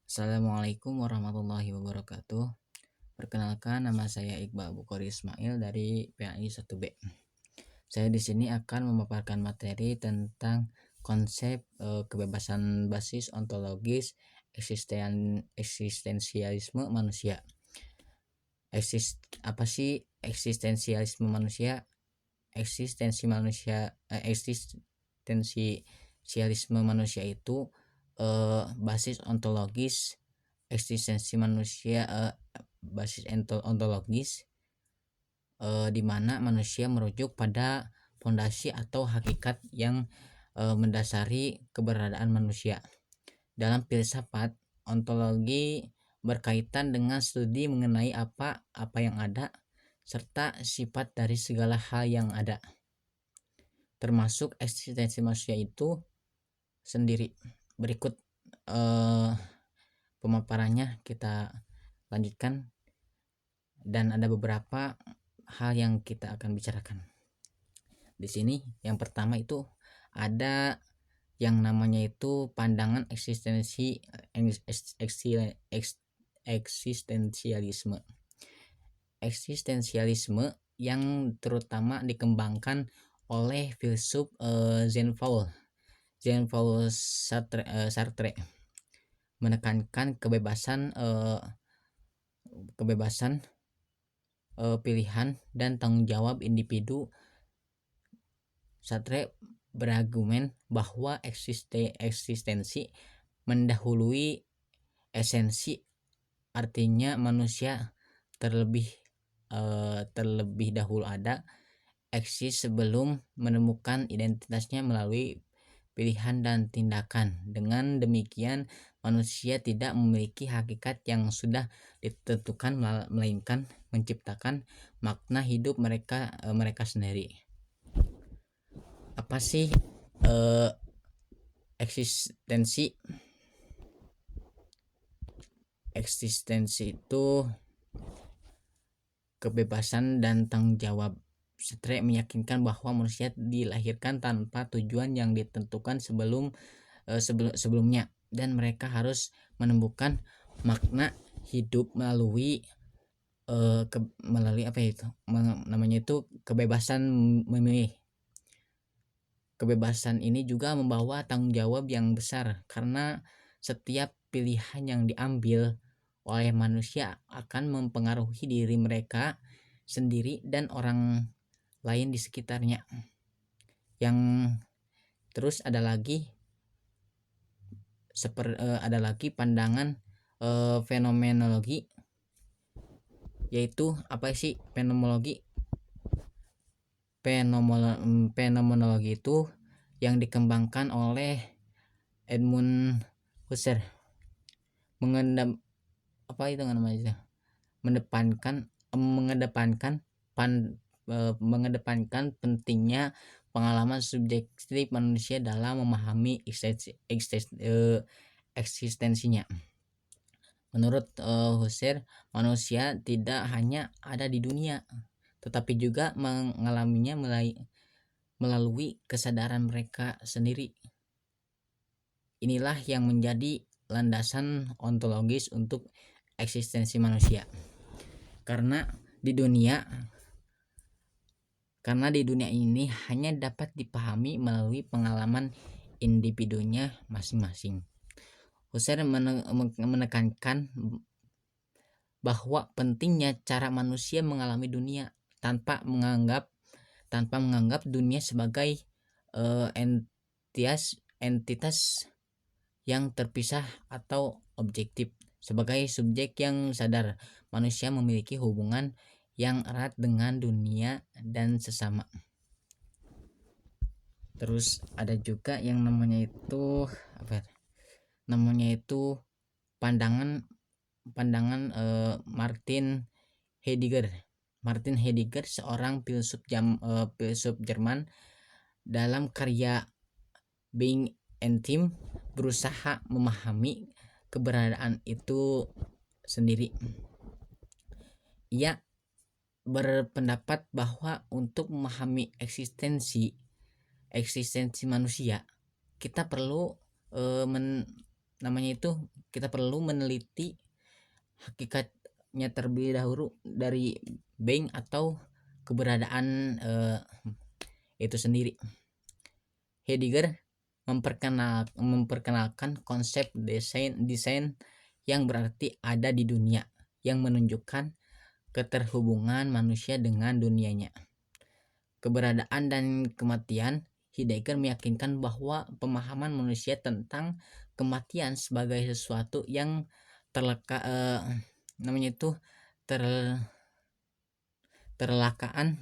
Assalamualaikum warahmatullahi wabarakatuh. Perkenalkan, nama saya Iqbal Bukhari Ismail dari PAI 1B. Saya di sini akan memaparkan materi tentang konsep kebebasan basis ontologis eksistensialisme manusia. Apa sih eksistensialisme manusia? Eksistensialisme manusia itu basis ontologis eksistensi manusia, basis ontologis di mana manusia merujuk pada fondasi atau hakikat yang mendasari keberadaan manusia. Dalam filsafat, ontologi berkaitan dengan studi mengenai apa yang ada serta sifat dari segala hal yang ada, termasuk eksistensi manusia itu sendiri. Berikut pemaparannya kita lanjutkan, dan ada beberapa hal yang kita akan bicarakan. Di sini yang pertama itu ada yang namanya itu pandangan eksistensialisme. Eksistensialisme yang terutama dikembangkan oleh filsuf Jean-Paul Sartre menekankan kebebasan pilihan dan tanggung jawab individu. Sartre berargumen bahwa eksistensi mendahului esensi, artinya manusia terlebih dahulu ada eksis sebelum menemukan identitasnya melalui pilihan dan tindakan. Dengan demikian, manusia tidak memiliki hakikat yang sudah ditentukan, melainkan menciptakan makna hidup mereka sendiri. Apa sih eksistensi? Eksistensi itu kebebasan dan tanggung jawab. Sartre meyakinkan bahwa manusia dilahirkan tanpa tujuan yang ditentukan sebelumnya, dan mereka harus menemukan makna hidup melalui kebebasan memilih. Kebebasan ini juga membawa tanggung jawab yang besar, karena setiap pilihan yang diambil oleh manusia akan mempengaruhi diri mereka sendiri dan orang lain di sekitarnya. Yang terus ada lagi pandangan fenomenologi, yaitu apa sih fenomenologi? Fenomenologi itu yang dikembangkan oleh Edmund Husserl mengedepankan pentingnya pengalaman subjektif manusia dalam memahami eksistensinya. Menurut Husserl, manusia tidak hanya ada di dunia, tetapi juga mengalaminya melalui kesadaran mereka sendiri. Inilah yang menjadi landasan ontologis untuk eksistensi manusia. Karena di dunia ini hanya dapat dipahami melalui pengalaman individunya masing-masing. Husserl menekankan bahwa pentingnya cara manusia mengalami dunia tanpa menganggap dunia sebagai entitas yang terpisah atau objektif. Sebagai subjek yang sadar, manusia memiliki hubungan yang erat dengan dunia dan sesama. Terus ada juga yang namanya itu pandangan Martin Heidegger, seorang filsuf Jerman, dalam karya Being and Time berusaha memahami keberadaan itu sendiri. Ia berpendapat bahwa untuk memahami eksistensi manusia, kita perlu namanya itu kita perlu meneliti hakikatnya terlebih dahulu dari being atau keberadaan itu sendiri. Heidegger memperkenalkan konsep desain yang berarti ada di dunia, yang menunjukkan keterhubungan manusia dengan dunianya. Keberadaan dan kematian. Heidegger meyakinkan bahwa pemahaman manusia tentang kematian sebagai sesuatu yang terlekat namanya itu ter terelakaan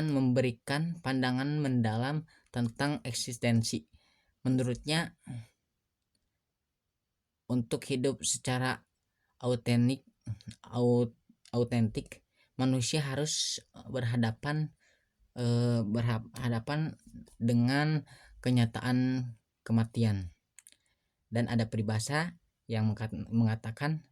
memberikan pandangan mendalam tentang eksistensi. Menurutnya, untuk hidup secara autentik, manusia harus berhadapan dengan kenyataan kematian. Dan ada peribahasa yang mengatakan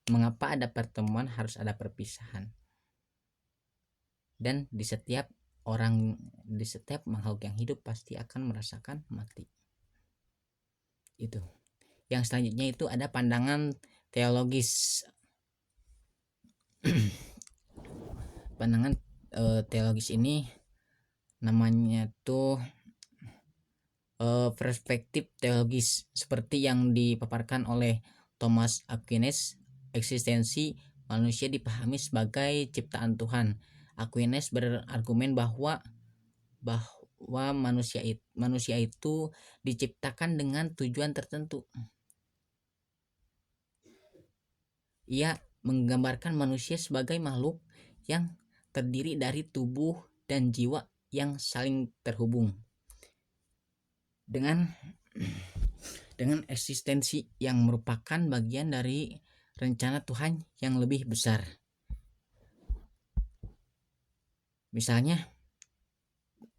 mengapa ada pertemuan harus ada perpisahan. Dan di setiap makhluk yang hidup pasti akan merasakan mati. Itu. Yang selanjutnya itu ada pandangan teologis. Pandangan teologis ini namanya tuh perspektif teologis seperti yang dipaparkan oleh Thomas Aquinas. Eksistensi manusia dipahami sebagai ciptaan Tuhan. Aquinas berargumen bahwa manusia itu diciptakan dengan tujuan tertentu. Ia menggambarkan manusia sebagai makhluk yang terdiri dari tubuh dan jiwa yang saling terhubung dengan eksistensi yang merupakan bagian dari rencana Tuhan yang lebih besar. Misalnya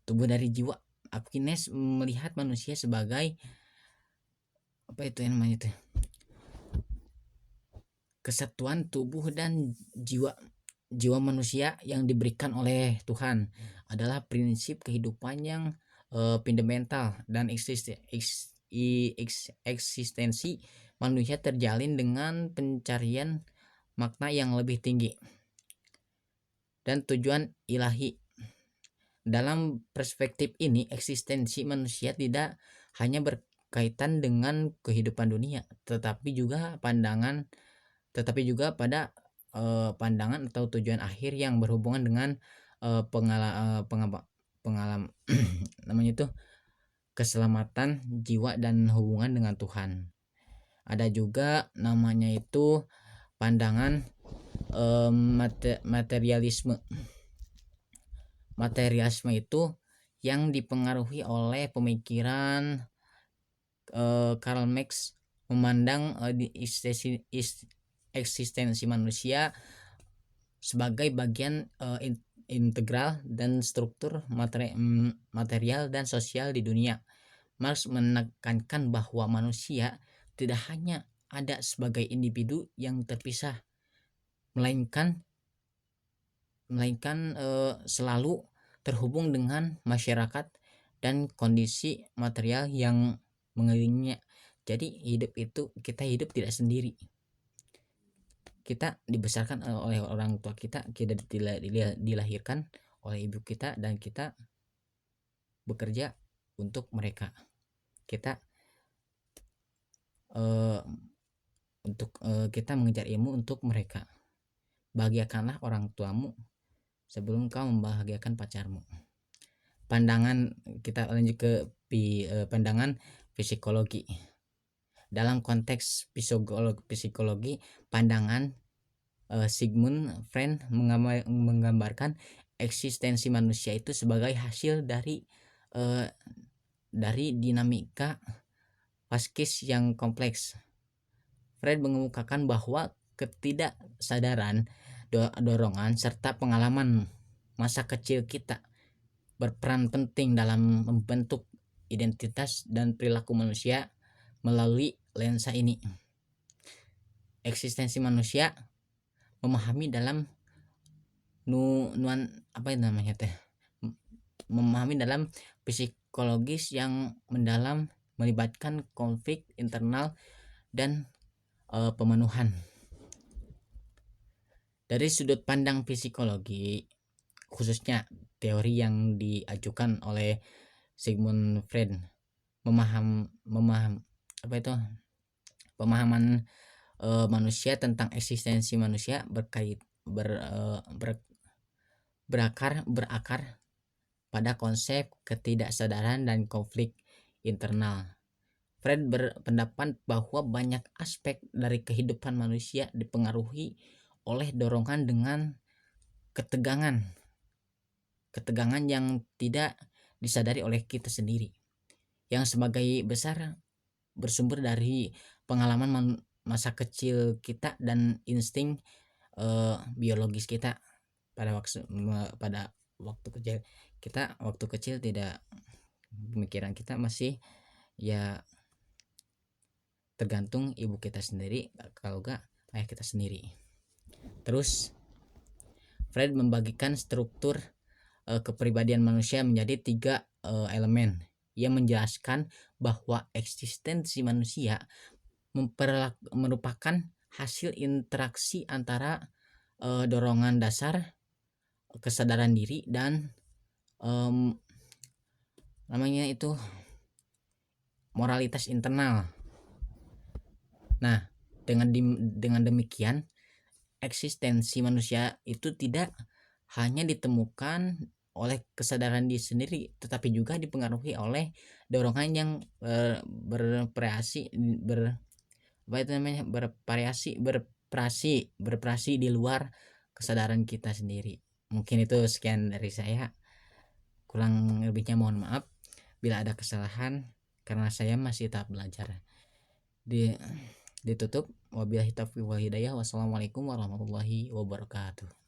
tubuh dari jiwa. Aquinas melihat manusia sebagai kesatuan tubuh dan jiwa. Jiwa manusia yang diberikan oleh Tuhan adalah prinsip kehidupan yang fundamental, dan eksistensi manusia terjalin dengan pencarian makna yang lebih tinggi dan tujuan ilahi. Dalam perspektif ini, eksistensi manusia tidak hanya berkaitan dengan kehidupan dunia, tetapi juga pada pandangan atau tujuan akhir yang berhubungan dengan pengalaman namanya itu keselamatan jiwa dan hubungan dengan Tuhan. Ada juga namanya itu pandangan materialisme. Materialisme itu yang dipengaruhi oleh pemikiran Karl Marx, memandang eksistensi manusia sebagai bagian integral dan struktur material dan sosial di dunia. Marx menekankan bahwa manusia tidak hanya ada sebagai individu yang terpisah, melainkan selalu terhubung dengan masyarakat dan kondisi material yang mengelilinginya. Jadi kita hidup tidak sendiri. Kita dibesarkan oleh orang tua kita dilahirkan oleh ibu kita, dan kita bekerja untuk mereka. Kita kita mengejar ilmu untuk mereka. Bahagiakanlah orang tuamu sebelum kau membahagiakan pacarmu. Kita lanjut ke pandangan psikologi. Dalam konteks psikologi, pandangan Sigmund Freud menggambarkan eksistensi manusia itu sebagai hasil dari dinamika psikis yang kompleks. Freud mengemukakan bahwa ketidaksadaran, dorongan, serta pengalaman masa kecil kita berperan penting dalam membentuk identitas dan perilaku manusia. Melalui lensa ini, eksistensi manusia memahami dalam memahami dalam psikologis yang mendalam melibatkan konflik internal dan pemenuhan. Dari sudut pandang psikologi, khususnya teori yang diajukan oleh Sigmund Freud, pemahaman manusia tentang eksistensi manusia berakar pada konsep ketidaksadaran dan konflik internal. Freud berpendapat bahwa banyak aspek dari kehidupan manusia dipengaruhi oleh dorongan dengan ketegangan yang tidak disadari oleh kita sendiri, yang sebagai besar bersumber dari pengalaman masa kecil kita dan insting biologis kita pada waktu kecil kita. Waktu kecil tidak, pemikiran kita masih ya tergantung ibu kita sendiri, kalau enggak ayah kita sendiri. Terus Freud membagikan struktur kepribadian manusia menjadi 3 elemen. Ia menjelaskan bahwa eksistensi manusia merupakan hasil interaksi antara dorongan dasar, kesadaran diri, dan namanya itu moralitas internal. Nah, dengan demikian eksistensi manusia itu tidak hanya ditemukan oleh kesadaran diri sendiri, tetapi juga dipengaruhi oleh dorongan yang bervariasi di luar kesadaran kita sendiri. Mungkin itu sekian dari saya, kurang lebihnya mohon maaf bila ada kesalahan karena saya masih tahap belajar. Ditutup. Wabillahi taufiq wal hidayah. Wassalamualaikum warahmatullahi wabarakatuh.